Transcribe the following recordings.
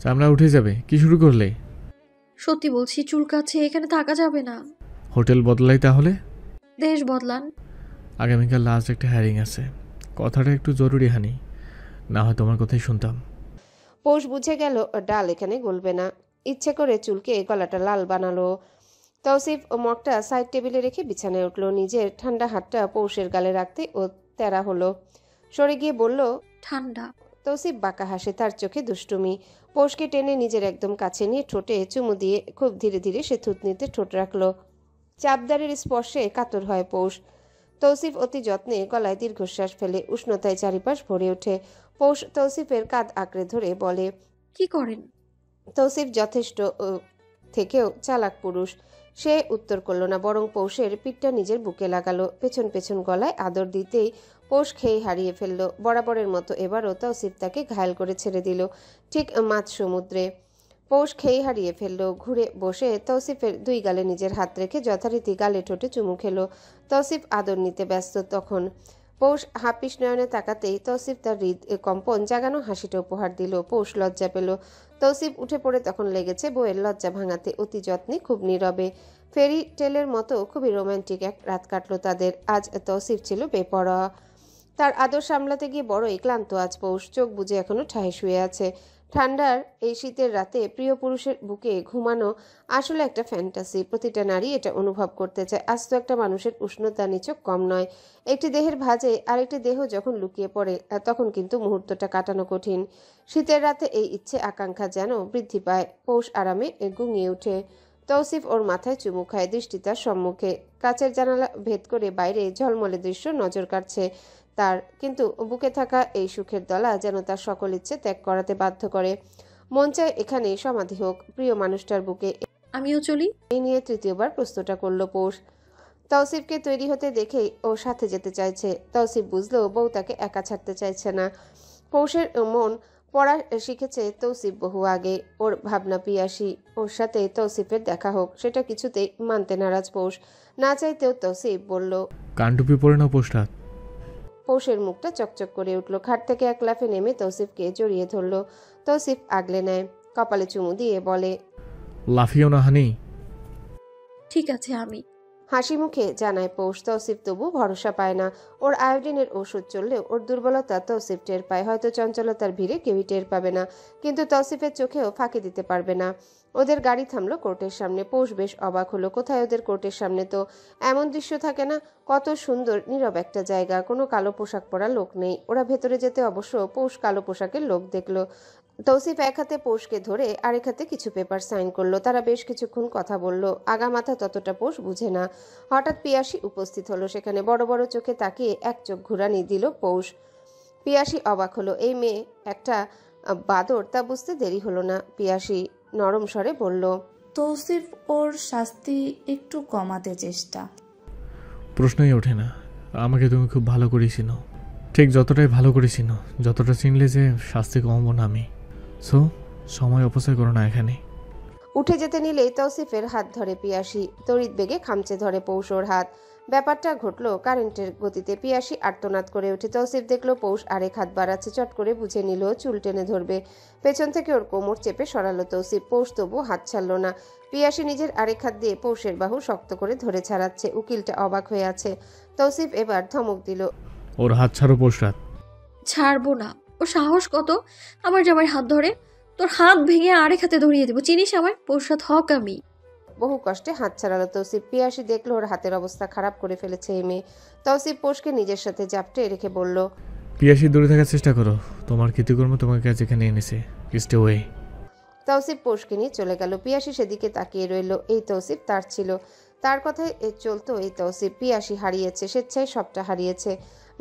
চামড়া উঠে যাবে। কি শুরু করলে? সত্যি বলছি, চুলকাচ্ছে, এখানে থাকা যাবে না। হোটেল বদলাই তাহলে? দেশ বদলান। আগামীকাল লাস্ট একটা হ্যারিং আছে। কথাটা একটু জরুরি হানি, না হয় তোমার কথাই শুনতাম। পৌষ বুঝে গেল ডাল এখানে গলবে না। ইচ্ছে করে চুলকে গলাটা লাল বানালো। তৌসিফ মগটা সাইড টেবিলে রেখে বিছানায় উঠল। নিজের ঠান্ডা হাতটা পৌষের গালে রাখতে ও তেরা হলো। সরে গিয়ে বলল, ঠান্ডা। তৌসিফ বাঁকা হাসে, তার চোখে দুষ্টুমি। পৌষকে টেনে নিজের একদম কাছে নিয়ে ঠোঁটে চুমু দিয়ে খুব ধীরে ধীরে সে থুতনিতে ঠোঁট রাখলো। চাপদারের স্পর্শে কাতর হয় পৌষ। তৌসিফ অতি যত্নে গলায় দীর্ঘশ্বাস ফেলে। উষ্ণতায় চারিপাশ ভরে ওঠে। পৌষ তৌসিফের কাঁধ আঁকড়ে ধরে বলে, কি করেন? তৌসিফ যথেষ্ট থেকেও চালাক পুরুষ। সে উত্তর করল না, বরং পৌষের পিঠটা নিজের বুকে লাগালো। পেছন পেছন গলায় আদর দিতেই পৌষ খেয়ে হারিয়ে ফেলল। বরাবরের মতো এবারও তৌসিফ তাকে ঘায়েল করে ছেড়ে দিল, ঠিক মাঝ সমুদ্রে। পৌষ খেয়ে হারিয়ে ফেলল। ঘুরে বসে তৌসিফের দুই গালে নিজের হাত রেখে যথারীতি গালে ঠোঁটে চুমু খেলো। তৌসিফ আদর নিতে ব্যস্ত তখন। পৌষ হাপিস নয়নে তাকাতেই তৌসিফ তার কম্পন জাগানো হাসিটা উপহার দিল। পৌষ লজ্জা পেল। তৌসিফ উঠে পড়ে তখন লেগেছে বউয়ের লজ্জা ভাঙাতে, অতি যত্নে, খুব নীরবে। ফেরি টেলের মতো খুবই রোমান্টিক এক রাত কাটল তাদের। আজ তৌসিফ ছিল বেপরোয়া। তার আদর সামলাতে গিয়ে বড়ই ক্লান্ত আজ পৌষ। চোখ বুজে এখনো ঠায় শুয়ে আছে। ঠান্ডার এই শীতের রাতে প্রিয় পুরুষের বুকে ঘুমানো আসলে একটা ফ্যান্টাসি। প্রতিটা নারী এটা অনুভব করতে চায়। আস্ত একটা মানুষের উষ্ণতা নিচক কম নয়। একটি দেহের ভাঁজে আরেকটি দেহ যখন লুকিয়ে পড়ে, তখন কিন্তু মুহূর্তটা কাটানো কঠিন। শীতের রাতে এই ইচ্ছে আকাঙ্ক্ষা যেন বৃদ্ধি পায়। পৌষ আরামে গুঙিয়ে ওঠে। তৌসিফ ওর মাথায় চুমু খায়, দৃষ্টি তার সম্মুখে। কাচের জানালা ভেদ করে বাইরে ঝলমলে দৃশ্য নজর কাটছে তার, কিন্তু বুকে থাকা এই সুখের দলা যেন তার সকল ইচ্ছে ত্যাগ করাতে বাধ্য করে। মন চায় এখানে সমাধি হোক প্রিয় মানুষটার বুকে। আমিও চলি। এই নিয়ে তৃতীয়বার প্রশ্নটা করল পৌষ। তৌসিফকে তৈরি হতে দেখেই ও সাথে যেতে চাইছে। তৌসিফ বুঝলো বউ তাকে একা ছাড়তে চাইছে না। পৌষের মন পড়া শিখেছে তৌসিফ বহু আগে। ওর ভাবনা পিয়াসী, ওর সাথে তৌসিফের দেখা হোক, সেটা কিছুতেই মানতে নারাজ পৌষ। না চাইতেও তৌসিফ বলল, কানটুপি পরে নাও পোস্টার। পৌষের মুখটা চকচক করে উঠল। খাট থেকে এক লাফে নেমে তৌসিফকে জড়িয়ে ধরল। তৌসিফ আগলে নেয়, কপালে চুমু দিয়ে বলে, লাফিও না হানি। ঠিক আছে আমি। হাসি মুখে জানায় পৌষ। তৌসিফ তবু ভরসা পায় না। ওর আয়োডিনের ওষুধ চললেও ওর দুর্বলতা তৌসিফ টের পায়। হয়তো চঞ্চলতার ভিড়ে কেউই টের পাবে না, কিন্তু তৌসিফের চোখেও ফাঁকি দিতে পারবে না। ওদের গাড়ি থামলো কোর্টের সামনে। পৌষ বেশ অবাক হলো। কোথায় ওদের কোর্টের সামনে তো এমন দৃশ্য থাকে না। কত সুন্দর নীরব একটা জায়গা, কোনো কালো পোশাক পরা লোক নেই। ওরা ভেতরে যেতে অবশ্য পৌষ কালো পোশাকের লোক দেখলো। তৌসিফ এক হাতে পৌষকে ধরে আরেক হাতে কিছু পেপার সাইন করলো। তারা বেশ কিছুক্ষণ কথা বলল। আগা মাথা ততটা পৌষ বুঝে না। হঠাৎ পিয়াসী উপস্থিত হলো সেখানে। বড় বড় চোখে তাকিয়ে এক চোখ ঘুরানি দিল পৌষ। পিয়াসী অবাক হলো। এই মেয়ে একটা বাদর, তা বুঝতে দেরি হলো না। পিয়াসী নরম স্বরে বলল, তৌসিফ ওর শাস্তি একটু কমাতে চেষ্টা। প্রশ্নই ওঠে না। আমাকে তুমি খুব ভালো করে চিনো, ঠিক যতটাই ভালো করে চিনো, যতটা চিনলে যে শাস্তি কমাবো না আমি। সো সময় অপচয় করো না এখানে। উঠে যেতে নিলেই তৌসিফের হাত ধরে পিয়াসী। তড়িৎ বেগে খামচে ধরে পৌষ ওর হাত। ব্যাপারটা ঘটলো কারেন্টের গতিতে। পিয়াসী আর্তনাদ করে ওঠে। তৌসিফ দেখলো পৌষ আরেক হাত বাড়াচ্ছে। চট করে বুঝে নিল চুল টেনে ধরবে। পেছন থেকে ওর কোমর চেপে সরালো তৌসিফ। পৌষ তবু হাত ছাড়ল না। পিয়াসী নিজের আরেক হাত দিয়ে পৌষের বাহু শক্ত করে ধরে ছাড়াচ্ছে। উকিলটা অবাক হয়ে আছে। তৌসিফ এবার ধমক দিল, ওর হাত ছাড়ো পোস্টার। ছাড়বো না। ও সাহস কত আমার জামাই হাত ধরে? তোর হাত ভেঙে আরেক হাতে ধরিয়ে দেবো। চিনিস আমার পৌষাত হক আমি। বহু কষ্টে হাত ছাড়ালো তৌসিফ। পিয়াসী দেখলো ওর হাতের অবস্থা খারাপ করে ফেলেছে এই মেয়ে। তৌসিফ পৌষকে নিজের সাথে জাপটে রেখে বলল, পিয়াসি দূরে থাকার চেষ্টা করো। তোমার কৃতকর্ম তোমাকে কাছে এখানে এনেছে। Stay way. তৌসিফ পৌষকে নিয়ে চলে গেল। পিয়াসী সেদিকে তাকিয়ে রইল। এই তৌসিফ তার ছিল, তার কথায় চলতো এই তৌসিফ। পিয়াসী হারিয়েছে, স্বেচ্ছায় সবটা হারিয়েছে।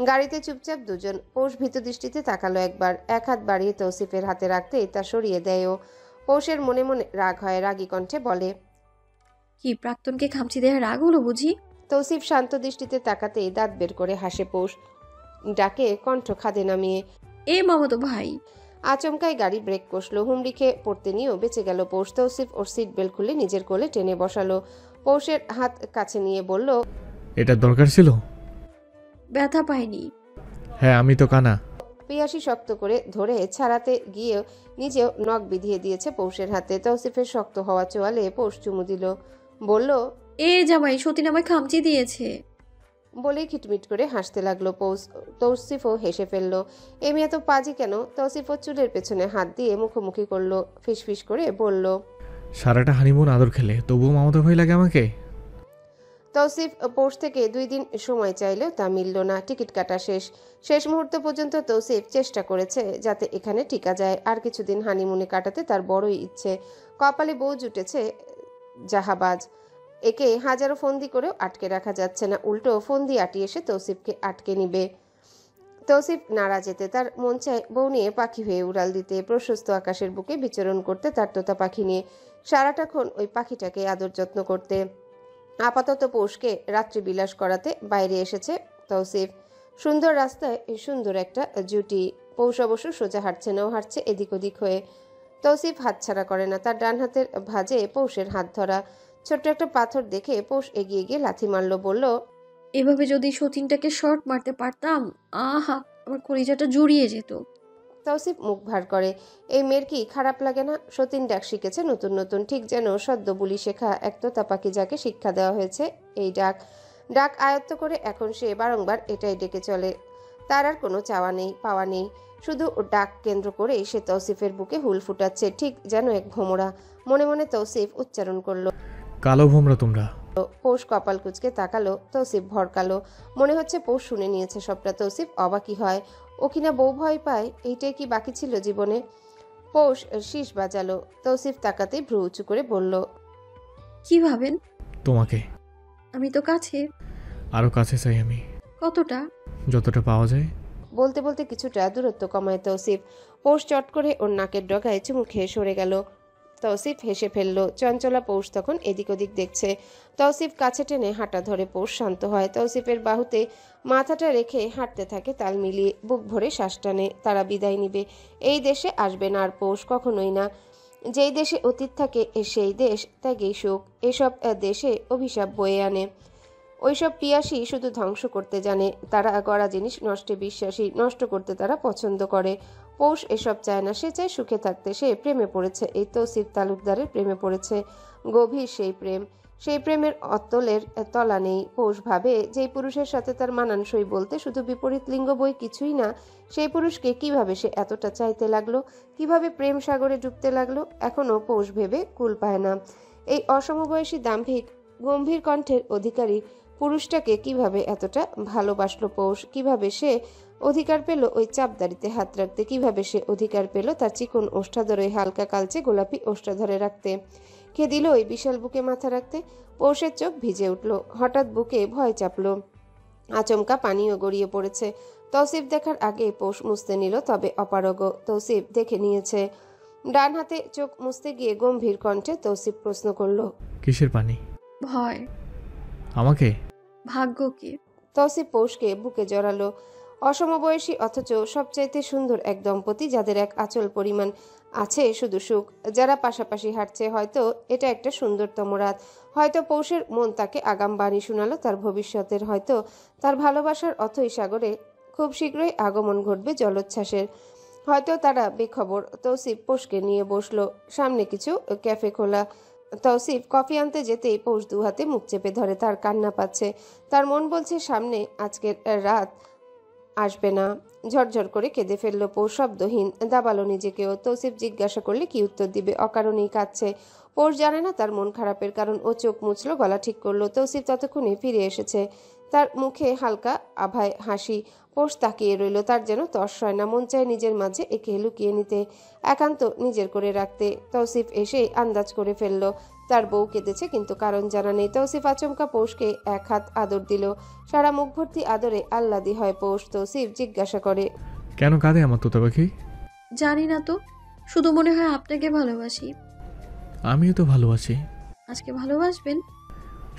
গাড়িতে চুপচাপ দুজন। পৌষ ভীত দৃষ্টিতে তাকালো একবার। এক হাত বাড়িয়ে তৌসিফের হাতে রাখতেই তা সরিয়ে দেয় ও। পৌষের মনে মনে রাগ হয়। রাগী কণ্ঠে বলে, কি প্রাক্তনকে খামচি দেওয়ার রাগ হলো বুঝি? তৌসিফ শান্ত দৃষ্টিতে তাকাতেই দাঁত বের করে হাসে পৌষ। ডাকে কণ্ঠ খাদে নামিয়ে, এ মামাতো ভাই। আচমকাই গাড়ি ব্রেক কষলো। হুমড়ি খেয়ে পড়তে নিয়েও বেঁচে গেল পৌষ। তৌসিফ ওর সিট বেল্ট খুলে নিজের কোলে টেনে বসালো। পৌষের হাত কাছে নিয়ে বলল, এটা দরকার ছিল? ব্যথা পাইনি। হ্যাঁ আমি তো কানা। পিয়াসী শক্ত করে ধরে ছাড়াতে গিয়েও নিজেও নখ বিধিয়ে দিয়েছে পৌষের হাতে। তৌসিফের শক্ত হওয়া চোয়ালে পৌষ চুমু দিল, বলল, এ জামাই সতীন আমায় খামচি দিয়েছে। বলেই খিটমিট করে হাসতে লাগলো পৌষ। তৌসিফও হেসে ফেলল। এ মেয়ে তো পাজি কেন? তৌসিফও চুলের পেছনে হাত দিয়ে মুখোমুখি করলো, ফিসফিস করে বলল। সারাটা হানিমুন আদর খেলে তবুও মামাতো ভয় লাগে আমাকে। তৌসিফ পৌষ থেকে 2 দিন সময় চাইলেও তা মিলল না। টিকিট কাটা শেষ মুহূর্ত পর্যন্ত তৌসিফ চেষ্টা করেছে যাতে এখানে টিকা যায়। আর কিছুদিন হানিমুনে কাটাতে তার বড়ই ইচ্ছে। কপালে বউ জুটেছে জাহাবাজ। একে হাজারো ফন্দি করেও আটকে রাখা যাচ্ছে না, উল্টো ফন্দি আটিয়ে এসে তৌসিফকে আটকে নিবে। তৌসিফ নাড়া যেতে তার মন চায় বউ নিয়ে পাখি হয়ে উড়াল দিতে, প্রশস্ত আকাশের বুকে বিচরণ করতে তার তোতা পাখি নিয়ে, সারাটাক্ষণ ওই পাখিটাকে আদর যত্ন করতে। আপাতত পৌষকে রাত্রি বিলাস করাতে বাইরে এসেছে তৌসিফ। সুন্দর রাস্তায় সুন্দর একটা জুটি। পৌষ অবশ্য সোজা হাঁটছে না, ও হাঁটছে এদিক ওদিক হয়ে। তৌসিফ হাতছাড়া করে না, তার ডান হাতের ভাঁজে পৌষের হাত ধরা। ছোট্ট একটা পাথর দেখে পৌষ এগিয়ে গিয়ে লাথি মারল, বলল, এভাবে যদি সতীনটাকে শর্ট মারতে পারতাম, আহা আমার কলিজাটা জুড়িয়ে যেত। তৌসিফ মুখ ভার করে। এই মেয়ের কি খারাপ লাগে না? সতীন ডাক শিখেছে নতুন নতুন, ঠিক যেন সদ্য বুলি শেখা এক তোতা পাখি যাকে শিক্ষা দেওয়া হয়েছে এই ডাক আয়ত্ত করে এখন সে বারংবার এটাই ডেকে চলে। তার আর কোনো চাওয়া নেই, পাওয়া নেই, শুধু ডাক কেন্দ্র করেই সে তৌসিফের বুকে হুল ফুটাচ্ছে, ঠিক যেন এক ভোমরা। মনে মনে তৌসিফ উচ্চারণ করলো, কালো ভোমরা তোমরা। পৌষ কপাল কুচকে তাকালো, তৌসিফ ভরকালো। মনে হচ্ছে পৌষ শুনে নিয়েছে সবটা। তৌসিফ অবাকই হয়, ও কিনা বউ ভয় পায়, এইটাই কি বাকি ছিল জীবনে? পৌষ শীষ বাজালো। তৌসিফ তাকাতেই ভ্রু উঁচু করে বলল, কি ভাবেন? তোমাকে আমি তো কাছে। আরো কাছে চাই আমি, কতটা? যতটা পাওয়া যায়। বলতে বলতে কিছুটা দূরত্ব কমায় তৌসিফ। পৌষ চট করে ওর নাকের ডগায় চুমু খেয়ে সরে গেল। তৌসিফ হেসে ফেলল। চঞ্চলা পৌষ তখন এদিক ওদিক দেখছে। তৌসিফ কাছে টেনে হাঁটা ধরে পৌষ শান্ত হয়। তৌসিফের বাহুতে মাথাটা রেখে হাঁটতে থাকে তাল মিলিয়ে, বুক ভরে শ্বাস টানে। তারা বিদায় নিবে। এই দেশে আসবে না আর পৌষ, কখনোই না। যেই দেশে অতীত থাকে সেই দেশ ত্যাগেই সুখ। এসব দেশে অভিশাপ বয়ে আনে। ওইসব পিয়াসী শুধু ধ্বংস করতে জানে। তারা গড়া জিনিস নষ্টে বিশ্বাসী, নষ্ট করতে তারা পছন্দ করে। পৌষ এসব চায় না, সে চায় সুখে থাকতে। সে প্রেমে পড়েছে, এই তৌসিফ তালুকদারের প্রেমে পড়েছে। গভীর সেই প্রেম, সেই প্রেমের অতলের তলা নেই। পৌষ ভাবে যেই পুরুষের সাথে তার মানানসই বলতে শুধু বিপরীত লিঙ্গ বই কিছুই না, সেই পুরুষকে কিভাবে সে এতটা চাইতে লাগলো, কিভাবে প্রেম সাগরে ডুবতে লাগলো, এখনো পৌষ ভেবে কুল পায় না। এই অসমবয়সী দাম্ভিক গম্ভীর কণ্ঠের অধিকারী পুরুষটাকে কিভাবে এতটা ভালোবাসলো পৌষ, কিভাবে সে অধিকার পেল ওই চাপদারিতে হাত রাখতে, কিভাবে সে অধিকার পেল তার চিকন ওষ্ঠাধরে হালকা কালচে গোলাপি ওষ্ঠাধরে রাখতে, কে দিল ওই বিশাল বুকে মাথা রাখতে। পৌষের চোখ ভিজে উঠল, হঠাৎ বুকে ভয় চাপলো, আচমকা পানিও গড়িয়ে পড়েছে। তৌসিফ দেখার আগে পৌষ মুছতে নিল, তবে অপারগ। তৌসিফ দেখে নিয়েছে। ডান হাতে চোখ মুছতে গিয়ে গম্ভীর কণ্ঠে তৌসিফ প্রশ্ন করল, কিসের পানি? ভয়। আমাকে? ভাগ্যকে। তৌসিফ পৌষকে বুকে জড়ালো। অসমবয়সী অথচ সবচাইতে সুন্দর এক দম্পতি, যাদের এক আঁচল পরিমাণ আছে শুধু সুখ, যারা পাশাপাশি হাঁটছে। হয়তো এটা একটা সুন্দরতম রাত। হয়তো পৌষের মন তাকে আগাম বাণী শোনালো তার ভবিষ্যতের। হয়তো তার ভালোবাসার অথই সাগরে খুব শীঘ্রই আগমন ঘটবে জলোচ্ছ্বাসের। হয়তো তারা বেখবর। তৌসিফ পৌষকে নিয়ে বসলো। সামনে কিছু ক্যাফে খোলা। তৌসিফ কফি আনতে যেতেই পৌষ দু হাতে মুখ চেপে ধরে, তার কান্না পাচ্ছে। তার মন বলছে সামনে আজকের রাত আসবে না। ঝরঝর করে কেঁদে ফেলল পৌষ, শব্দহীন, দাবালো নিজেকেও। তৌসিফ জিজ্ঞাসা করলে কি উত্তর দিবে? অকারণেই কাঁদছে। পৌষ জানে না তার মন খারাপের কারণ। ও চোখ মুছলো, গলা ঠিক করলো। তৌসিফ ততক্ষণে ফিরে এসেছে, তার মুখে হালকা আভায় হাসি। পৌষ তাকিয়ে রইল, তার যেন তর্স হয় না। মন চায় নিজের মাঝে একে লুকিয়ে নিতে, একান্ত নিজের করে রাখতে। তৌসিফ এসেই আন্দাজ করে ফেলল তার বউ কেঁদেছে, কিন্তু কারণ জানা নেই। তৌসিফ আচমকা পৌষকে এক হাত আদর দিল। সারা মুখ ভর্তি আদরে আহ্লাদি হয় পৌষ। তৌসিফ জিজ্ঞাসা করে, কেন কাঁদে আমার তোতা পাখি? জানি না তো, শুধু মনে হয় আপনাকে ভালোবাসি। আমিও তো ভালোবাসি। আজকে ভালোবাসবেন?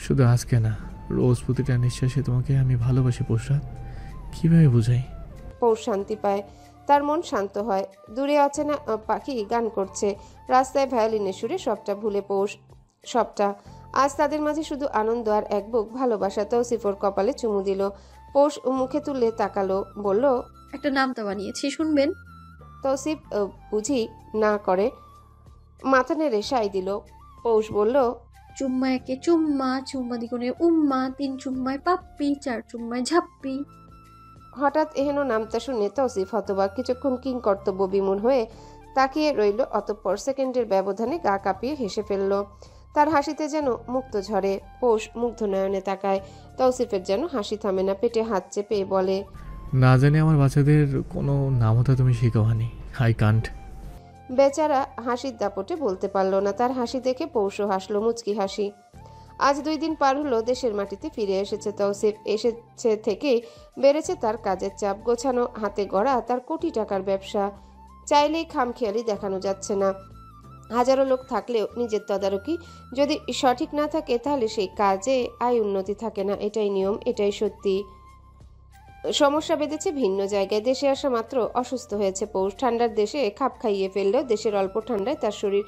শুধু আজকে না, রোজ প্রতিটা নিঃশ্বাসে তোমাকে আমি ভালোবাসি পৌষরাত। কিভাবে বুঝাই? পৌষ শান্তি পায়, তার মন শান্ত হয়। দূরে অচেনা পাখি গান করছে, রাস্তায় ভায়োলিনের সুরে সবটা ভুলে পৌষ, সবটা। আজ তাদের মাঝে শুধু আনন্দ আর এক বুক ভালোবাসা। তৌসিফ ওর কপালে চুমু দিল। পৌষ মুখে তুলে তাকালো, বলল, একটা নামতা বানিয়েছি, শুনবেন? তৌসিফ বুঝি না করে মাথা নেড়ে সাই দিল। পৌষ বলল, চুম্মা একে চুম্মা, চুম্মা দ্বিগুণে উম্মা, 3 চুম্মায় পাপ্পি, 4 চুম্মায় ঝাপ্পি। হঠাৎ এহেন নামটা শুনে তৌসিফ হতবাক, কিছুক্ষণ কিংকর্তব্য বিমূঢ় হয়ে তাকিয়ে রইল। অতঃপর সেকেন্ডের ব্যবধানে গা কাঁপিয়ে হেসে ফেলল। তার হাসিতে যেন মুক্ত ঝরে। পৌষ মুগ্ধ নয়নে তাকায়। তৌসিফের যেন হাসি থামে না, পেটে হাত চেপে বলে, না জানি আমার বাচ্চাদের কোনো নামতা তুমি শিখাওনি। I can't. বেচারা হাসির দাপটে বলতে পারল না। তার হাসি দেখে পৌষও হাসলো, মুচকি হাসি। আজ 2 দিন পার হলো দেশের মাটিতে ফিরে এসেছে তৌসিফ। এসেছে থেকেই বেড়েছে তার কাজের চাপ। গোছানো হাতে গড়া তার কোটি টাকার ব্যবসা। চাইলেই খামখেয়ালি দেখানো যাচ্ছে না। হাজারো লোক থাকলেও নিজের তদারকি যদি সঠিক না থাকে তাহলে সেই কাজে আয় উন্নতি থাকে না। এটাই নিয়ম, এটাই সত্যি। সমস্যা বেঁধেছে ভিন্ন জায়গায়। দেশে আসা মাত্র অসুস্থ হয়েছে পৌষ। ঠান্ডার দেশে খাপ খাইয়ে ফেললেও দেশের অল্প ঠান্ডায় তার শরীর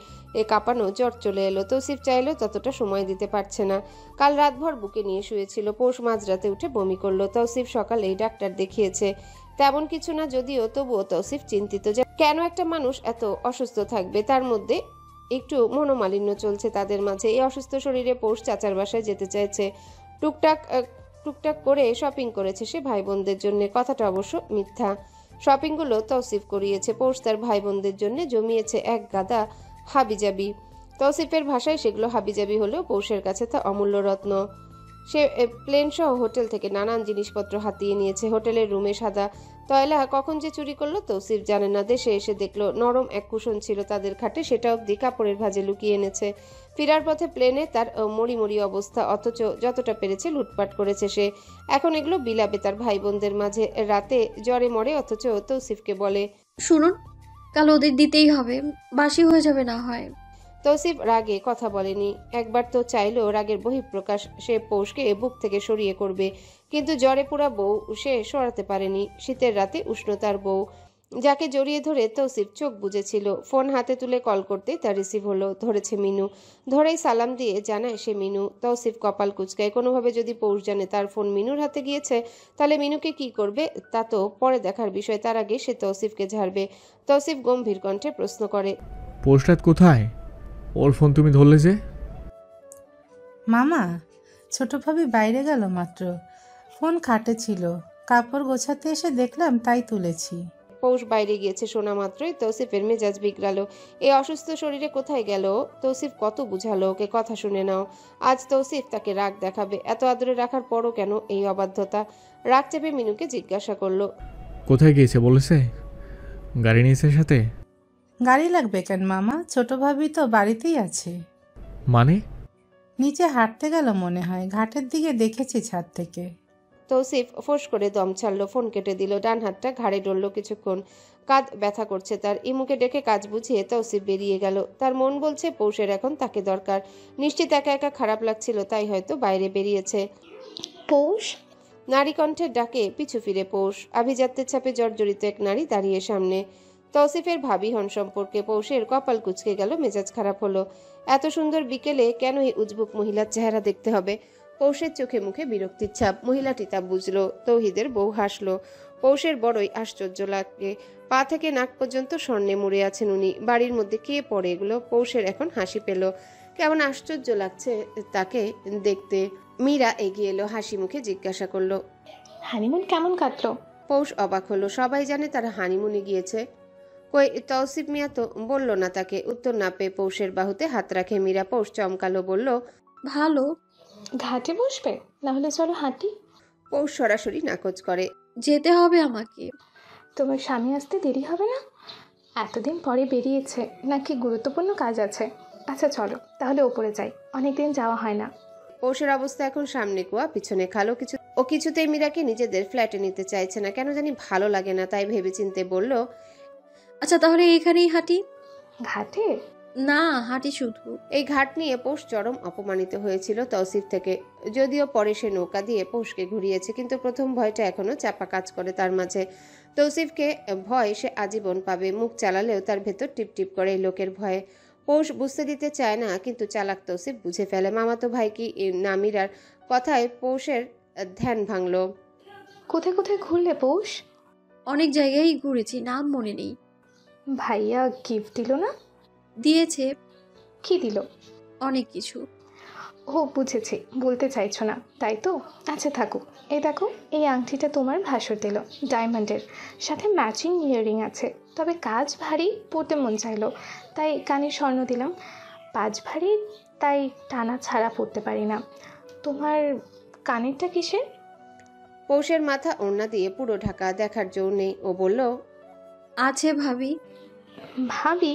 কাঁপানো, জ্বর চলে এলো। তৌসিফ চাইলেও ততটা সময় দিতে পারছে না। কাল রাতভর বুকে নিয়ে শুয়েছিল। পৌষ মাঝরাতে উঠে বমি করলো। তৌসিফ সকালেই ডাক্তার দেখিয়েছে, তেমন কিছু না যদিও, তবুও তৌসিফ চিন্তিত যে কেন একটা মানুষ এত অসুস্থ থাকবে। তার মধ্যে একটু মনোমালিন্য চলছে তাদের মাঝে। এই অসুস্থ শরীরে পৌষ চাচার বাসায় যেতে চাইছে। টুকটাক টুকটাক করে শপিং করেছে সে ভাই বোনদের জন্য। কথাটা অবশ্য মিথ্যা। শপিংগুলো তৌসিফ করিয়েছে। পৌষ তার ভাই বোনদের জন্য জমিয়েছে এক গাদা হাবিজাবি। তৌসিফের ভাষায় সেগুলো হাবিজাবি হলেও পৌষের কাছে তা অমূল্য রত্ন। সে প্লেন সহ হোটেল থেকে নানান জিনিসপত্র হাতিয়ে নিয়েছে। হোটেলের রুমে সাদা তয়লা কখন যে চুরি করলো তৌসিফ জানে না। দেশে এসে দেখলো নরম এক কুশন ছিল তাদের খাটে, সেটা অবধি কাপড়ের ভাঁজে লুকিয়ে এনেছে। ফেরার পথে প্লেনে তার মরি মরি অবস্থা, অথচ যতটা পেরেছে লুটপাট করেছে সে। এখন এগুলো বিলাবে তার ভাই বোনদের মাঝে। রাতে জ্বরে মরে, অথচ তৌসিফকে বলে, শুনুন, কাল ওদের দিতেই হবে, বাসি হয়ে যাবে না হয়। তৌসিফ রাগে কথা বলেনি। একবার তো চাইলো রাগের বহিঃপ্রকাশ, সে পৌষকে বুক থেকে সরিয়ে করবে, কিন্তু জ্বরে পুরা বউ সে সরাতে পারেনি। শীতের রাতে উষ্ণতার বউ, যাকে জড়িয়ে ধরে তৌসিফ চোখ বুজেছিল। ফোন হাতে তুলে কল করতেই তার রিসিভ হলো। ধরেছে মিনু। ধরেই সালাম দিয়ে জানায় সে মিনু। তৌসিফ কপাল কুঁচকায়। কোনোভাবে যদি পৌষ জানে তার ফোন মিনুর হাতে গিয়েছে, তাহলে মিনুকে কি করবে তা তো পরে দেখার বিষয়। তার আগে সে তৌসিফকে ঝাড়বে। তৌসিফ গম্ভীর কণ্ঠে প্রশ্ন করে, পোস্টরাত কোথায়? ওর ফোন তুমি ধরলে যে? মামা, ছোট ভাবি বাইরে গেল মাত্র, ফোন খাটে ছিল, কাপড় গোছাতে এসে দেখলাম তাই তুলেছি। পৌষ বাইরে গিয়েছে শোনা মাত্রই তৌসিফের মেজাজ বিগড়ালো। এই অসুস্থ শরীরে কোথায় গেল? তৌসিফ কত বুঝালো ওকে, কথা শুনে নাও। আজ তৌসিফ তাকে রাগ দেখাবে। এত আদরে রাখার পরও কেন এই অবাধ্যতা? রাগ চেপে মিনুকে জিজ্ঞাসা করলো, কোথায় গিয়েছে বলেছে? গাড়ি নিয়েছে সাথে? গাড়ি লাগবে কেন মামা, ছোট ভাবি তো বাড়িতেই আছে। মানে? নিচে হাঁটতে গেল মনে হয়, ঘাটের দিকে দেখেছি ছাদ থেকে। তৌসিফ ফোঁস করে দম ছাড়লো, ফোন কেটে দিল। ডান হাতটা ঘাড়ে ডলল কিছুক্ষণ। কাঁধ ব্যথা করছে তার। ইমুকে ডেকে কাজ বুঝিয়ে তৌসিফ বেরিয়ে গেল। তার মন বলছে পৌষের এখন তাকে দরকার। নিশ্চিত একা একা খারাপ লাগছিল, তাই হয়তো বাইরে বেরিয়েছে। পৌষ, নারী কণ্ঠের ডাকে পিছু ফিরে পৌষ। আভিজাত্যের ছাপে জর্জরিত এক নারী দাঁড়িয়ে সামনে। তৌসিফের ভাবি হন সম্পর্কে পৌষের কপাল কুঁচকে গেল, মেজাজ খারাপ হলো। এত সুন্দর বিকেলে কেন এই উজবুক মহিলার চেহারা দেখতে হবে? পৌষের চোখে মুখে বিরক্তির ছাপ। মহিলাটি তা বুঝলো। তৌহিদের বউ হাসলো। পৌষের বড়ই আশ্চর্য লাগে। পা থেকে নাক পর্যন্ত স্বর্ণে মুড়ে আছেন উনি। বাড়ির মধ্যে কে পড়ে এগুলো? পৌষের এখন হাসি পেল। কেমন আশ্চর্য লাগছে তাকে দেখতে। মীরা এগিয়ে এলো, হাসি মুখে জিজ্ঞাসা করলো, হানিমুন কেমন কাটলো? পৌষ অবাক হলো। সবাই জানে তারা হানিমুনে গিয়েছে। কই তৌসিফ মিয়া তো বলল না তাকে। উত্তর না পেয়ে পৌষের বাহুতে হাত রাখে মীরা। পৌষ চমকালো, বলল, ভালো। ঘাটে বসবে, না হলে চলো হাঁটি। পৌষ সরাসরি নাকচ করে, যেতে হবে আমাকে। তোমার স্বামী আসতে দেরি হবে না? এতদিন পরে বেরিয়েছে, নাকি গুরুত্বপূর্ণ কাজ আছে? আচ্ছা চলো তাহলে ওপরে যাই, অনেকদিন যাওয়া হয় না। পৌষের অবস্থা এখন সামনে কুয়া পিছনে খালো। কিছুতেই মীরাকে নিজেদের ফ্ল্যাটে নিতে চাইছে না। কেন জানি ভালো লাগে না। তাই ভেবেচিন্তে বলল, আচ্ছা তাহলে এখানেই হাঁটি। ঘাটে? না, হাঁটি শুধু। এই ঘাট নিয়ে পৌষ চরম অপমানিত হয়েছিল তৌসিফ থেকে। যদিও পরে সে নৌকা দিয়ে পৌষকে ঘুরিয়েছে, কিন্তু প্রথম ভয়টা এখনো চাপা কাজ করে তার মাঝে। তৌসিফকে ভয় সে আজীবন পাবে। মুখ চালালেও তার ভেতর টিপটিপ করে এই লোকের ভয়ে। পৌষ বুঝতে দিতে চায় না, কিন্তু চালাক তৌসিফ বুঝে ফেলে। মামাতো ভাই কি না মীরার কথায় পৌষের ধ্যান ভাঙল। কোথায় কোথায় ঘুরলে পৌষ? অনেক জায়গায় ঘুরেছি, নাম মনে নেই। ভাইয়া গিফট দিল না? দিয়েছে কি দিল? অনেক কিছু। ও বুঝেছি, বলতে চাইছো না তাই তো। আচ্ছা থাকুক। এই দেখো, এই আংটিটা তোমার ভাসুর দিল, ডায়মন্ডের, সাথে ম্যাচিং ইয়াররিং আছে। তবে কাজ ভারী, পরতে মন চাইলো তাই কানের স্বর্ণ দিলাম। পাঁচ ভারী তাই টানা ছাড়া পরতে পারি না। তোমার কানেরটা কিসের? পৌষের মাথা ওড়না দিয়ে পুরো ঢাকা, দেখার জো নেই। ও বলল, আছে ভাবি। ভাবি?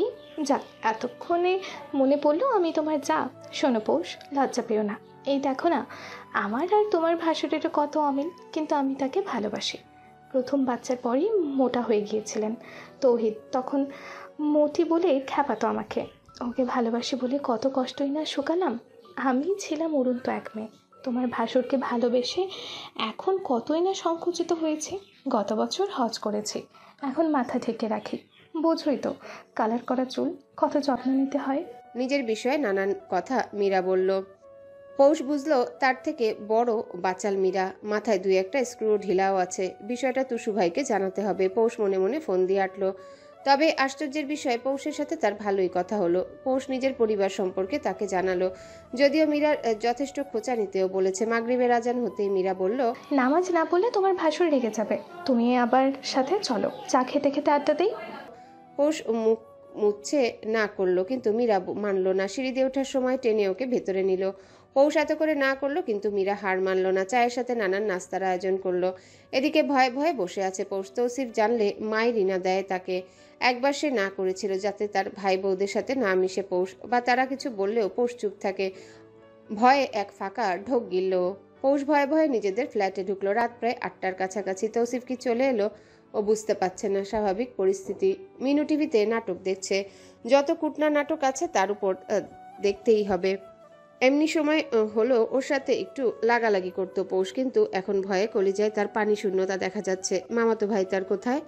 যাক, এতক্ষণে মনে পড়লো আমি তোমার যা। শোনো পৌষ, লজ্জা পেও না। এই দেখো না, আমার আর তোমার ভাসুরেরও কত অমিল, কিন্তু আমি তাকে ভালোবাসি। প্রথম বাচ্চার পরই মোটা হয়ে গিয়েছিলেন তৌহিদ, তখন মতি বলে খ্যাপাতো আমাকে। ওকে ভালোবাসি বলে কত কষ্টই না শুকালাম। আমি ছিলাম উড়ন্ত এক মেয়ে, তোমার ভাসুরকে ভালোবেসে এখন কতই না সংকুচিত হয়েছে। গত বছর হজ করেছি, এখন মাথা ঢেকে রাখি। বোঝোই তো, কালার করা চুল কত যত্ন নিতে হয়। নিজের বিষয়ে নানান কথা মীরা বলল। পৌষ বুঝলো তার থেকে বড় বাচাল মীরা, মাথায় দুই একটা স্ক্রু ঢিলাও আছে। বিষয়টা টুসু ভাইকে জানাতে হবে। পৌষ মনে মনে ফোন দিয়ে আটলো। তবে আশ্চর্যের বিষয়, পৌষের সাথে তার ভালোই কথা হলো। পৌষ নিজের পরিবার সম্পর্কে তাকে জানালো, যদিও মীরার যথেষ্ট খোঁচা নিতেও বলেছে। মাগরিবের আজান হতেই মীরা বলল, নামাজ না পড়লে তোমার ভাসুর রেগে যাবে। তুমি আবার সাথে চলো, চা খেতে খেতে আড্ডা দিই। পৌষ মুখ মুচ্ছে না করলো, কিন্তু মীরা মানলো না। সিঁড়ি দিয়ে ওঠার সময় টেনে ওকে ভেতরে নিল। পৌষ এত করে না করলো, কিন্তু মীরা হার মানল না। চায়ের সাথে নানান নাস্তার আয়োজন করলো। এদিকে ভয়ে ভয়ে বসে আছে পৌষ। তৌসিফ জানলে মাই রিনা দেয় তাকে। একবার সে না করেছিল, যাতে তার ভাই বউদের সাথে না মিশে পৌষ, বা তারা কিছু বললেও পৌষ চুপ থাকে। ভয়ে এক ফাঁকা ঢোক গিলল। পৌষ ভয়ে ভয়ে নিজেদের ফ্ল্যাটে ঢুকলো। রাত প্রায় 8টার কাছাকাছি। তৌসিফ কি চলে এলো? ও বুঝতে পারছে না। স্বাভাবিক পরিস্থিতি। মিনু টিভিতে নাটক দেখছে। যত কুটনা নাটক আছে তার উপর দেখতেই হবে। এমনি সময় হলো ওর সাথে একটু লাগালাগি করতো পৌষ, কিন্তু এখন ভয়ে কলিজায় তার পানি শূন্যতা দেখা যাচ্ছে। মামাতো ভাই তার কোথায়?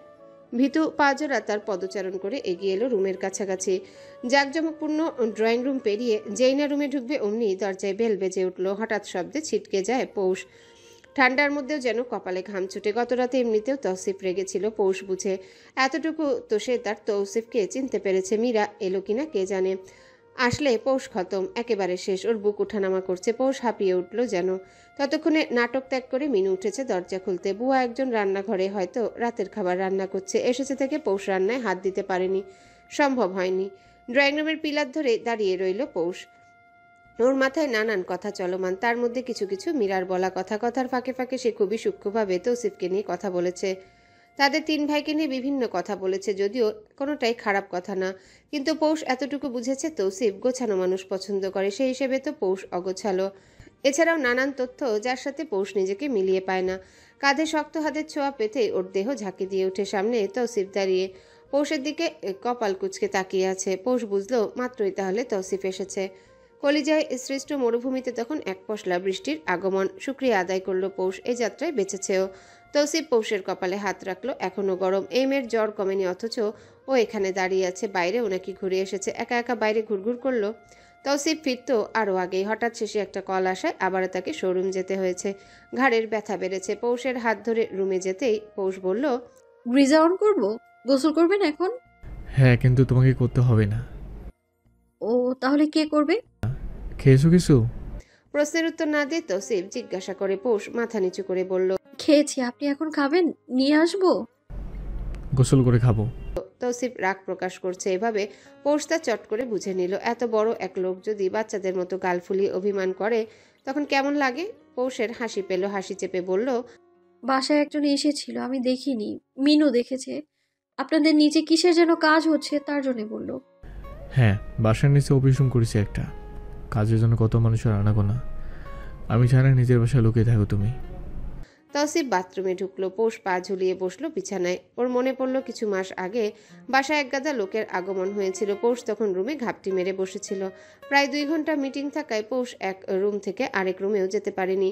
ভীতু পাজরা তার পদচারণ করে এগিয়ে এলো রুমের কাছাকাছি। জাঁকজমকপূর্ণ ড্রয়িং রুম পেরিয়ে যেই না রুমে ঢুকবে অমনি দরজায় বেল বেজে উঠল। হঠাৎ শব্দে ছিটকে যায় পৌষ। ঠান্ডার মধ্যেও যেন কপালে ঘাম ছুটে। গত রাতে এমনিতেও তৌসিফ রেগেছিল, পৌষ বুঝে। এতটুকু তো সে তার তৌসিফকে চিনতে পেরেছে। মীরা এলো কিনা কে জানে। আসলে পৌষ খতম, একেবারে শেষ। ওর বুক ওঠানামা করছে। পৌষ হাঁপিয়ে উঠল যেন। ততক্ষণে নাটক ত্যাগ করে মিনু উঠেছে দরজা খুলতে। বুয়া একজন রান্নাঘরে হয়তো রাতের খাবার রান্না করছে। এসেছে থেকে পৌষ রান্নায় হাত দিতে পারেনি, সম্ভব হয়নি। ড্রয়িং রুমের পিলার ধরে দাঁড়িয়ে রইল পৌষ। ওর মাথায় নানান কথা চলমান, তার মধ্যে কিছু কিছু মীরার বলা কথা। কথার ফাঁকে ফাঁকে সে খুবই সূক্ষ্মভাবে তৌসিফকে নিয়ে কথা বলেছে। তাদের তিন ভাইকে নিয়ে বিভিন্ন কথা বলেছে, যদিও কোনোটাই খারাপ কথা না। কিন্তু পৌষ এতটুকু বুঝেছে তৌসিফ গোছানো মানুষ পছন্দ করে। সেই হিসেবে তো পৌষ অগোছালো। এছাড়াও নানান তথ্য যার সাথে পৌষ নিজেকে মিলিয়ে পায় না। কাঁধে শক্ত হাতের ছোঁয়া পেতেই ওর দেহ ঝাঁকি দিয়ে ওঠে। সামনে তৌসিফ দাঁড়িয়ে পৌষের দিকে কপাল কুঁচকে তাকিয়ে আছে। পৌষ বুঝলো মাত্রই তাহলে তৌসিফ এসেছে। কলিজায় সৃষ্ট মরুভূমিতে তখন এক পশলা বৃষ্টির আগমন। শুকরিয়া আদায় করলো পৌষ, এই যাত্রায় বেঁচেছেও। তৌসিফ পৌষের কপালে হাত রাখলো। এখনো গরম। এই মেয়ের জ্বর কমেনি, অথচ ও এখানে দাঁড়িয়ে আছে। বাইরে ও নাকি ঘুরে এসেছে। একা একা বাইরে ঘুরঘুর করলো। তৌসিফ ফিরত আরও আগেই। হঠাৎ শেষে একটা কল আসায় আবারও তাকে শোরুম যেতে হয়েছে। ঘাড়ের ব্যথা বেড়েছে। পৌষের হাত ধরে রুমে যেতেই পৌষ বলল, ব্রিজা অন করবো? গোসল করবেন এখন? হ্যাঁ, কিন্তু তোমাকে করতে হবে না। ও তাহলে কে করবে? খেয়েছো কিছু? প্রশ্নের উত্তর না দিয়ে তৌসিফ জিজ্ঞাসা করে। পৌষ মাথা নিচু করে বলল, খেয়েছি। আপনি এখন খাবেন? নিয়ে আসবো? গোসল করে খাবো। তৌসিফ রাগ প্রকাশ করছে। এভাবে পৌষ তা চট করে বুঝে নিল। এত বড় এক লোক যদি বাচ্চাদের মতো গাল ফুলিয়ে অভিমান করে তখন কেমন লাগে? পৌষের হাসি পেল। হাসি চেপে বলল, বাসায় একজন এসেছিল, আমি দেখিনি, মিনু দেখেছে। আপনাদের নিচে কিসের যেন কাজ হচ্ছে, তার জন্য বলল। হ্যাঁ, বাসার নিচে অভিসুম করেছি একটা কাজের জন্য। কত মানুষের আনাগোনা, আমি চাই না নিজের বাসায় লুকিয়ে থাকো তুমি। তৌসিফ বাথরুমে ঢুকলো। পৌষ পা ঝুলিয়ে বসলো বিছানায়। ওর মনে পড়লো কিছু মাস আগে বাসায় একগাদা লোকের আগমন হয়েছিল। পৌষ তখন রুমে ঘাপটি মেরে বসেছিল। প্রায় 2 ঘন্টা মিটিং থাকায় পৌষ এক রুম থেকে আরেক রুমেও যেতে পারেনি।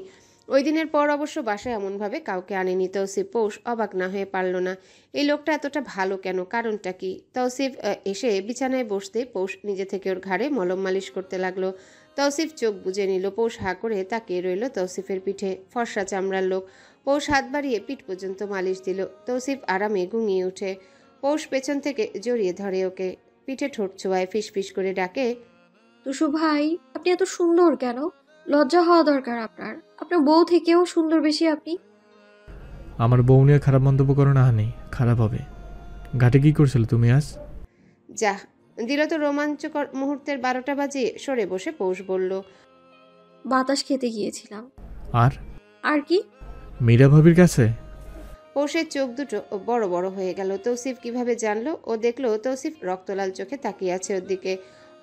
ওই দিনের পর অবশ্য বাসায় এমনভাবে কাউকে আনেনি তৌসিফ। পৌষ অবাক না হয়ে পারল না, এই লোকটা এতটা ভালো কেন, কারণটা কি? তৌসিফ এসে বিছানায় বসতে পৌষ নিজে থেকে ওর ঘাড়ে মলম মালিশ করতে লাগলো। তৌসিফ চোখ বুজে নিল। পৌষ হা করে তাকিয়ে রইল তৌসিফের পিঠে। ফর্সা চামড়ার লোক। পৌষ হাত বাড়িয়ে পিঠ পর্যন্ত মালিশ দিল। তৌসিফ আরামে ঘুমিয়ে ওঠে। পৌষ পেছন থেকে জড়িয়ে ধরে ওকে, পিঠে ঠোঁট ছোঁয়ায়, ফিসফিস করে ডাকে, টুসু ভাই, আপনি এত সুন্দর কেন? লজ্জা হওয়া দরকার আপনার। আপনার বউ থেকেও সুন্দর বেশি আপনি। আমার বউ নিয়ে খারাপ মন্তব্য করো না হানি, খারাপ হবে। ঘাটে কি করছিল তুমি আজ? যা দিল তো রোমাঞ্চকর মুহূর্তের 12টা বাজিয়ে সরে বসে পৌষ বলল, বাতাস খেতে গিয়েছিলাম। আর আর কি? মীরা ভাবির কাছে? পৌষের চোখ দুটো বড় বড় হয়ে গেল। তৌসিফ কিভাবে জানলো? ও দেখলো তৌসিফ রক্তলাল চোখে তাকিয়ে আছে ওর দিকে।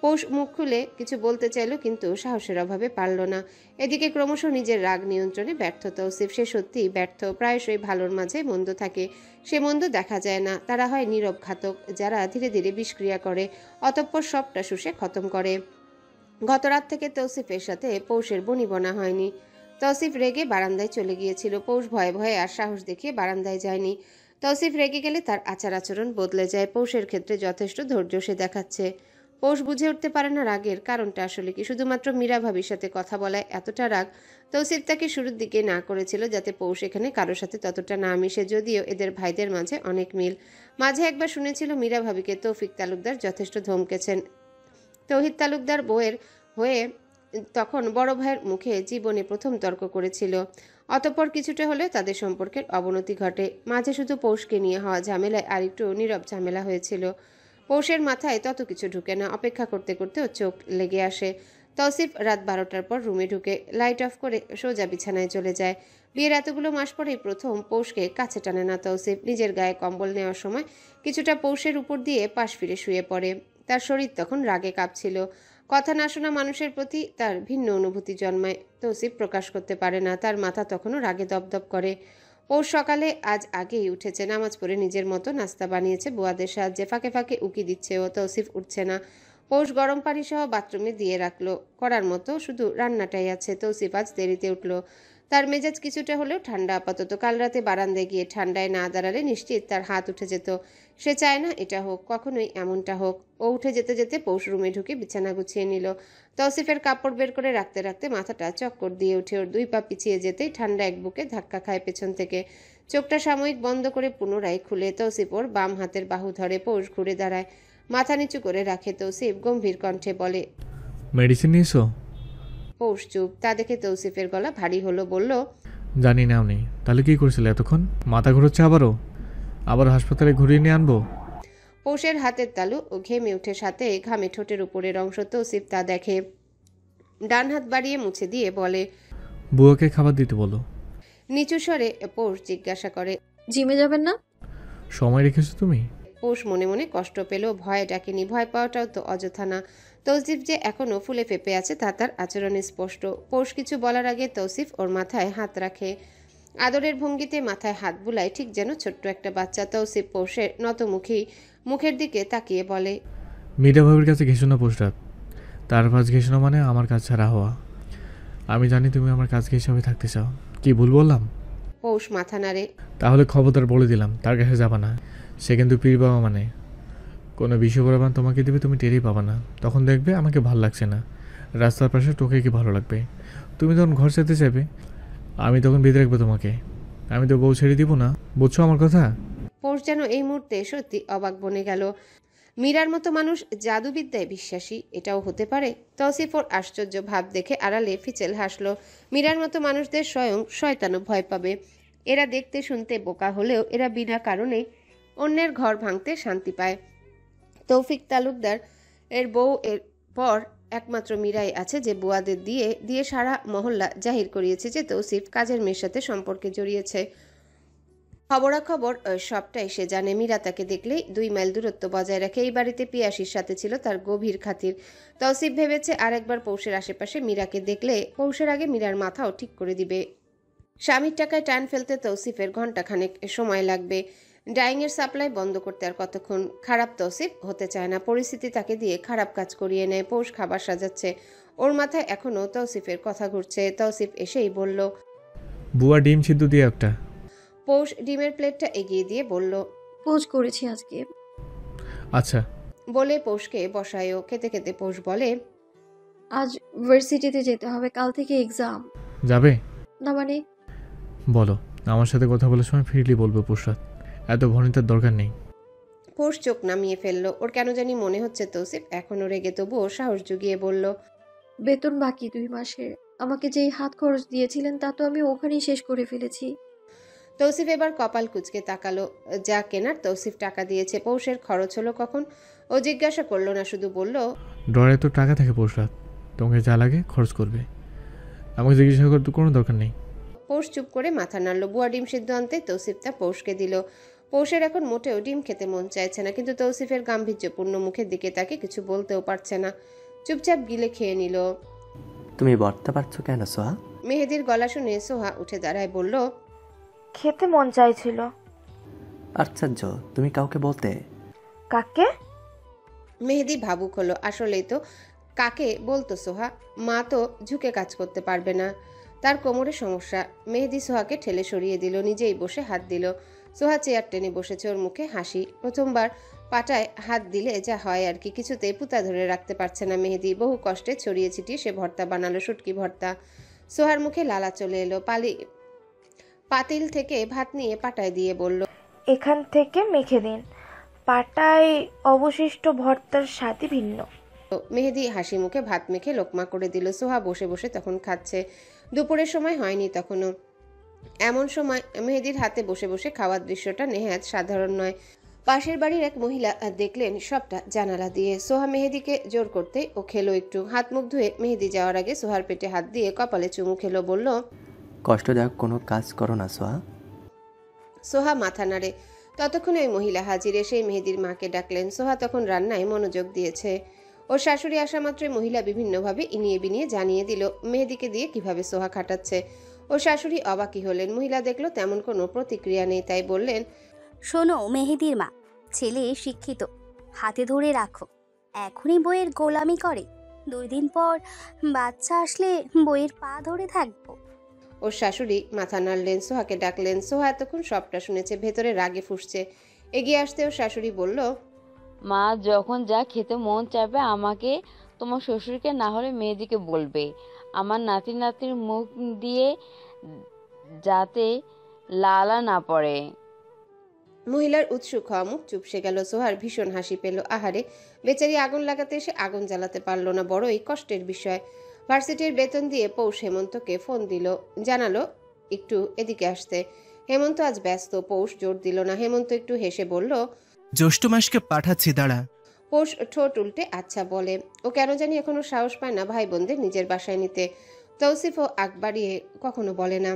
পৌষ মুখ খুলে কিছু বলতে চাইলো, কিন্তু সাহসের অভাবে পারল না। এদিকে ক্রমশ নিজের রাগ নিয়ন্ত্রণে ব্যর্থ তৌসিফ। সে সত্যিই ব্যর্থ। প্রায়শই ভালোর মাঝে মন্দ থাকে। সে মন্দ দেখা যায় না। তারা হয় নীরব ঘাতক, যারা ধীরে ধীরে বিষক্রিয়া করে, অতঃপর সবটা শুষে খতম করে। গত রাত থেকে তৌসিফের সাথে পৌষের বনিবনা হয়নি। তৌসিফ রেগে বারান্দায় চলে গিয়েছিল। পৌষ ভয়ে ভয়ে আর সাহস দেখিয়ে বারান্দায় যায়নি। তৌসিফ রেগে গেলে তার আচার আচরণ বদলে যায়। পৌষের ক্ষেত্রে যথেষ্ট ধৈর্য সে দেখাচ্ছে। পৌষ বুঝে উঠতে পারে না রাগের কারণটা আসলে কি। শুধুমাত্র মীরা ভাবির সাথে কথা বলায় এতটা রাগ? তৌসিফ তাকে শুরুর দিকে না করেছিল যাতে পৌষ এখানে কারোর সাথে ততটা না মিশে, যদিও এদের ভাইদের মাঝে অনেক মিল। মাঝে একবার শুনেছিল মীরা ভাবিকে তৌফিক তালুকদার যথেষ্ট ধমকেছেন। তৌহিদ তালুকদার বউয়ের হয়ে তখন বড় ভাইয়ের মুখে জীবনে প্রথম তর্ক করেছিল। অতঃপর কিছুটা হলেও তাদের সম্পর্কের অবনতি ঘটে। মাঝে শুধু পৌষকে নিয়ে হওয়া ঝামেলায় আরেকটু নীরব ঝামেলা হয়েছিল। পৌষের মাথায় তত কিছু ঢুকে না। অপেক্ষা করতে করতে ওর চোখ লেগে আসে। তৌসিফ রাত 12টার পর রুমে ঢুকে লাইট অফ করে সোজা বিছানায় চলে যায়। বিয়ের এতগুলো মাস পরেই প্রথম পৌষকে কাছে টানে না তৌসিফ। নিজের গায়ে কম্বল নেওয়ার সময় কিছুটা পৌষের উপর দিয়ে পাশ ফিরে শুয়ে পড়ে। তার শরীর তখন রাগে কাঁপছিল। কথা না শোনা মানুষের প্রতি তার ভিন্ন অনুভূতি জন্মায়। তৌসিফ প্রকাশ করতে পারে না। তার মাথা তখনও রাগে দপদপ করে। পৌষ সকালে আজ আগেই উঠেছে, নামাজ পড়ে নিজের মতো নাস্তা বানিয়েছে বুয়াদের সাহায্যে। ফাঁকে ফাঁকে উকি দিচ্ছে ও। তৌসিফ উঠছে না। পৌষ গরম পানি সহ বাথরুমে দিয়ে রাখলো। করার মতো শুধু রান্নাটাই আছে। তৌসিফ আজ দেরিতে উঠল। তার মেজাজ কিছুটা হলেও ঠান্ডা আপাতত। কাল রাতে বারান্দায় গিয়ে ঠান্ডায় না দাঁড়ালে নিশ্চিত তার হাত উঠে যেত। সে চায় না এটা হোক, কখনোই এমনটা হোক। ও উঠে যেতে যেতে পৌষ রুমে ঢুকে বিছানা গুছিয়ে নিল। তৌসিফের কাপড় বের করে রাখতে রাখতে মাথাটা চক্কর দিয়ে ওঠে ওর। 2 পা পিছিয়ে যেতেই ঠান্ডা এক বুকে ধাক্কা খায় পেছন থেকে। চোখটা সাময়িক বন্ধ করে পুনরায় খুলে তৌসিফ ওর বাম হাতের বাহু ধরে। পৌষ ঘুরে দাঁড়ায়, মাথা নিচু করে রাখে। তৌসিফ গম্ভীর কণ্ঠে বলে, মেডিসিন নিয়েছো? পৌষ চুপ। তা দেখে তৌসিফের গলা ভারী হলো। বলল, জানি নাও নেই। তাহলে কি করছিলে এতক্ষণ? মাথা ঘুরোচ্ছে আবার হাসপাতালে ঘুরিয়ে নিয়ে আনবো? পৌষের হাতের তালু ঘেমে উঠে, সাথে ঘামে ঠোঁটের উপরের অংশ। তৌসিফ তা দেখে। ডান হাত বাড়িয়ে মুছে দিয়ে বলে, বুয়াকে খাবার দিতে বলো। নিচু স্বরে পৌষ জিজ্ঞাসা করে, জিমে যাবেন না? সময় রেখেছো তুমি? পৌষ মনে মনে কষ্ট পেল। ভয় ডাকেনি। ভয় পাওয়াটাও তো অযথা না। তৌসিফ যে এখনো ফুলে ফেপে আছে তা তার আচরণে স্পষ্ট। পৌষ কিছু বলার আগে তৌসিফ ওর মাথায় হাত রাখে। আদরের ভঙ্গিতে মাথায় হাত বুলায়, ঠিক যেন ছোট্ট একটা বাচ্চা। তৌসিফ পৌষের মুখের দিকে তাকিয়ে বলে, মীরা ভাবির কাছে ঘেসো না পোস্টার। তার কাজ ঘেসো না মানে আমার কাজ ছাড়া হওয়া। আমি জানি তুমি আমার কাজ হিসাবে থাকতে চাও। কি ভুল বললাম? পৌষ মাথা নাড়ে। তাহলে খবরদার বলে দিলাম, তার কাছে যাবা না। সে কিন্তু পীর বাবা, মানে কোনো বিষয় প্রমাণ তোমাকে দেবে, তুমি টেরই পাবা না। তখন দেখবে আমাকে ভালো লাগছে না। রাস্তার পাশে তোকে কি ভালো লাগবে? তুমি তখন ঘর যেতে চাইবে, আমি তখন বেঁধে রাখবো তোমাকে। আমি তো বউ ছেড়ে দিব না, বুঝছো আমার কথা? পৌষ যেন এই মুহূর্তে সত্যি অবাক বনে গেল। মীরার মতো মানুষ জাদুবিদ্যায় বিশ্বাসী, এটাও হতে পারে? তৌসিফ ওর আশ্চর্য ভাব দেখে আড়ালে ফিচেল হাসলো। মীরার মতো মানুষদের স্বয়ং শয়তানও ভয় পাবে। এরা দেখতে শুনতে বোকা হলেও এরা বিনা কারণে অন্যের ঘর ভাঙতে শান্তি পায়। তৌফিক তালুকদার এর বউ এর পর একমাত্র মীরাই আছে যে বুয়াদের দিয়ে দিয়ে সারা মহল্লা জাহির করিয়েছে যে তৌসিফ কাজের মেয়ের সাথে সম্পর্কে জড়িয়েছে। খবরাখবর সবটাই সে জানে। মীরা তাকে দেখলেই 2 মাইল দূরত্ব বজায় রাখে। এই বাড়িতে পিয়াসির সাথে ছিল তার গভীর খাতির। তৌসিফ ভেবেছে আরেকবার পৌষের আশেপাশে মীরাকে দেখলে পৌষের আগে মীরার মাথাও ঠিক করে দিবে। স্বামীর টাকায় টান ফেলতে তৌসিফের ঘণ্টাখানেক সময় লাগবে। ডাইংয়ের সাপ্লাই বন্ধ করতে আর কতক্ষণ? খারাপ তৌসিফ হতে চায় না। পরিস্থিতি তাকে দিয়ে খারাপ কাজ করিয়ে নেয়। পৌষ খাবার সাজাচ্ছে। ওর মাথায় এখনও তৌসিফের কথা ঘুরছে। তৌসিফ এসেই বলল, বুয়া ডিম সিদ্ধ দিয়ে একটা। পৌষ ডিমের প্লেটটা এগিয়ে দিয়ে বলল, পোজ করেছি আজকে। আচ্ছা। বলে পৌষকে বসায়ও। খেতে খেতে পৌষ বলে, আজ ভার্সিটিতে যেতে হবে, কাল থেকে এক্সাম। যাবে? না মানে? বলো আমার সাথে কথা বলার সময় ফ্রিলি বলবো প্রসাদ, এত ভনিতার দরকার নেই। পৌষ চোখ নামিয়ে ফেলল। ওর কেন জানি মনে হচ্ছে তৌসিফ এখনও রেগে, তবুও সাহস জুগিয়ে বলল, বেতন বাকি 2 মাসের। আমাকে যেই হাত খরচ দিয়েছিলেন তা তো আমি ওখানেই শেষ করে ফেলেছি। তৌসিফ এবার কপাল কুঁচকে তাকালো। যা কেনার তৌসিফ টাকা দিয়েছে, পৌষের খরচ হলো কখন? ও জিজ্ঞাসা করলো না, শুধু বলল, ডরে তো টাকা থাকে প্রসাদ, তোমাকে যা লাগে খরচ করবে, আমাকে জিজ্ঞাসা করতে কোনো দরকার নেই। পৌষ চুপ করে মাথা নাড়ল। বুয়া ডিম সিদ্ধ আনতে তৌসিফ তা পৌষকে দিল। পৌষের এখন মোটেও ডিম খেতে মন চাইছে না, কিন্তু তৌসিফের গাম্ভীর্যপূর্ণ মুখের দিকে তাকে কিছু বলতেও পারছে না। চুপচাপ গিলে খেয়ে নিল। তুমি বলতে পারছো কেন সোহা? মেহেদির গলা শুনে সোহা উঠে দাঁড়ায়, বলল, খেতে মন চাইছিল। আশ্চর্য, তুমি কাউকে বলতে? কাকে? মেহেদি ভাবুক হলো। আসলেই তো কাকে বলতো সোহা? মা তো ঝুঁকে কাজ করতে পারবে না, তার কোমরে সমস্যা। মেহেদি সোহাকে ঠেলে সরিয়ে দিল, নিজেই বসে হাত দিল। সোহা চেয়ার টেনে বসেছে, ওর মুখে হাসি। প্রথমবার পাটায় হাত দিলে যা হয় আর কি, কিছুতেই পুতা ধরে রাখতে পারছে না মেহেদি। বহু কষ্টে ছড়িয়ে ছিটিয়ে সে ভর্তা বানালো, শুটকি ভর্তা। সোহার মুখে লালা চলে এলো। পাতিল থেকে ভাত নিয়ে পাটায় দিয়ে বলল, এখান থেকে মেখে দিন। পাটায় অবশিষ্ট ভর্তার স্বাদই ভিন্ন। মেহেদি হাসি মুখে ভাত মেখে লোকমা করে দিল। সোহা বসে বসে তখন খাচ্ছে। দুপুরের সময় হয়নি তখনও। এমন সময় মেহেদির হাতে বসে বসে খাওয়ার দৃশ্যটা নেহাত সাধারণ নয়। পাশের বাড়ির এক মহিলা দেখলেন সবটা জানালা দিয়ে। সোহা মেহেদিকে জোর করতেই ও খেলো একটু। হাত মুখ ধুয়ে মেহেদি যাওয়ার আগে সোহার পেটে হাত দিয়ে কপালে চুমু খেলো, বলল, কষ্টদায়ক কোনো কাজ করো না সোহা। সোহা মাথা নাড়ে। ততক্ষণে ওই মহিলা হাজির, এসেই মেহেদির মাকে ডাকলেন। সোহা তখন রান্নায় মনোযোগ দিয়েছে। ওর শাশুড়ি আসা মাত্রই মহিলা বিভিন্নভাবে ইনিয়ে বিনিয়ে জানিয়ে দিল মেহেদিকে দিয়ে কিভাবে সোহা খাটাচ্ছে। ওর শাশুড়ি অবাকই হলেন। মহিলা দেখলো তেমন কোনো প্রতিক্রিয়া নেই, তাই বললেন, শোনো মেহেদির মা, ছেলে শিক্ষিত, হাতে ধরে রাখো। এখনই বইয়ের গোলামি করে, 2 দিন পর বাচ্চা আসলে বইয়ের পা ধরে থাকবো। ওর শাশুড়ি মাথা নাড়লেন, সোহাকে ডাকলেন। সোহা এতক্ষণ সবটা শুনেছে, ভেতরে রাগে ফুঁসছে। এগিয়ে আসতে ওর শাশুড়ি বলল, মা যখন যা খেতে মন চাইবে আমাকে, তোমার শ্বশুরকে না হলে মেহেদিকে বলবে। আমার নাতি নাতির মুখ দিয়ে যাতে লালা না পড়ে। মহিলার উৎসুক হওয়া মুখ চুপসে গেল। সোহার ভীষণ হাসি পেল। আহারে, বেচারি আগুন লাগাতে এসে আগুন জ্বালাতে পারল না, বড়ই কষ্টের বিষয়। ভার্সিটির বেতন দিয়ে পৌষ হেমন্তকে ফোন দিল, জানালো একটু এদিকে আসতে। হেমন্ত আজ ব্যস্ত। পৌষ জোর দিল না। হেমন্ত একটু হেসে বলল, জ্যৈষ্ঠ মাসকে পাঠাচ্ছি, দাঁড়া। পৌষ ঠোঁট উল্টে আচ্ছা বলে। ও কেন জানি এখনো সাহস পায় না ভাই বোনদের নিজের বাসায় নিতে। তৌসিফও আগ বাড়িয়ে কখনো বলে না।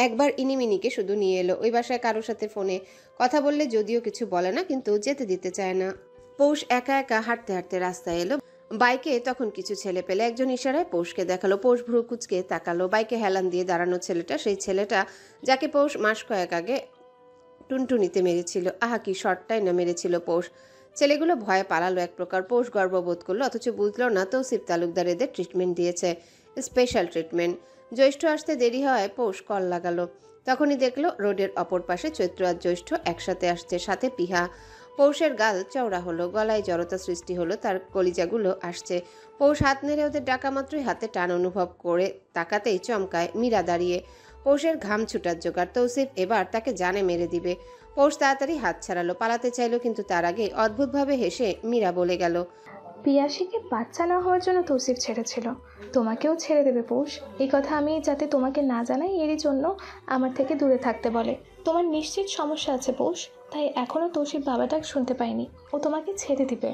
একবার ইনিমিনিকে শুধু নিয়ে এলো। ওই বাসায় কারোর সাথে ফোনে কথা বললে যদিও কিছু বলে না, কিন্তু যেতে দিতে চায় না। পৌষ একা একা হাঁটতে হাঁটতে রাস্তায় এলো। বাইকে তখন কিছু ছেলে পেলে। একজন ইশারায় পৌষকে দেখালো। পৌষ ভ্রু কুচকে তাকালো। বাইকে হেলান দিয়ে দাঁড়ানো ছেলেটা সেই ছেলেটা যাকে পৌষ মাস কয়েক আগে টুনটুনিতে মেরেছিল। আহা, কি শর্টটাই না মেরেছিল পৌষ। ছেলেগুলো ভয়ে পালালো এক প্রকার। পৌষ গর্ববোধ করলো, অথচ বুঝলো না তৌসিফ তালুকদার এদের ট্রিটমেন্ট দিয়েছে, স্পেশাল ট্রিটমেন্ট। জ্যৈষ্ঠ আসতে দেরি হওয়ায় পৌষ কল লাগালো। তখনই দেখলো রোডের অপর পাশে চৈত্র আর জ্যৈষ্ঠ একসাথে আসছে, সাথে পিহা। পৌষের গাল চওড়া হলো, গলায় জড়তা সৃষ্টি হলো, তার কলিজাগুলো আসছে। পৌষ হাত নেড়ে ওদের ডাকা মাত্রই হাতে টান অনুভব করে তাকাতেই চমকায় মীরা দাঁড়িয়ে। পৌষের ঘাম ছুটার জোগাড়। তৌসিফ এবার তাকে জানে মেরে দিবে। পৌষ তাড়াতাড়ি হাত ছাড়ালো, পালাতে চাইলো, কিন্তু তার আগে অদ্ভুতভাবে হেসে মীরা বলে গেল, পিয়াসীকে বাচ্চা না হওয়ার জন্য তৌসিফ ছেড়েছিল, তোমাকেও ছেড়ে দেবে পৌষ। এই কথা আমি যাতে তোমাকে না জানাই, এরই জন্য আমার থেকে দূরে থাকতে বলে। তোমার নিশ্চিত সমস্যা আছে পৌষ, তাই এখনও তৌসিফ বাবা ডাক শুনতে পাইনি। ও তোমাকে ছেড়ে দিবে।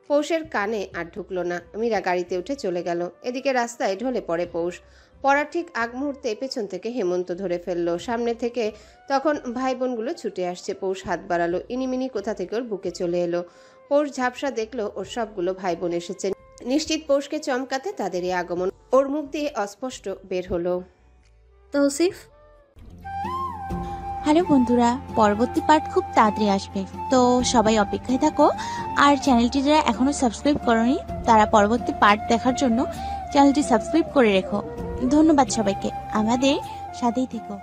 পৌষের কানে আর ঢুকলো না। মীরা গাড়িতে উঠে চলে গেল। এদিকে রাস্তায় ঢলে পড়ে পৌষ। পড়ার ঠিক আগ মুহূর্তে পেছন থেকে হেমন্ত ধরে ফেললো। সামনে থেকে তখন ভাই বোনগুলো ছুটে আসছে। পৌষ হাত বাড়ালো। ইনিমিনি কোথা থেকে ওর বুকে চলে এলো। পৌষ ঝাপসা দেখলো ওর সবগুলো ভাই বোন এসেছে। নিশ্চিত পৌষকে চমকাতে তাদেরই আগমন। ওর মুখ দিয়ে অস্পষ্ট বের হলো, তৌসিফ। হ্যালো বন্ধুরা, পরবর্তী পার্ট খুব তাড়াতাড়ি আসবে, তো সবাই অপেক্ষায় থাকো। আর চ্যানেলটি যারা এখনো সাবস্ক্রাইব করোনি তারা পরবর্তী পার্ট দেখার জন্য চ্যানেলটি সাবস্ক্রাইব করে রেখো। ধন্যবাদ সবাইকে, আমাদের সাথেই থেকো।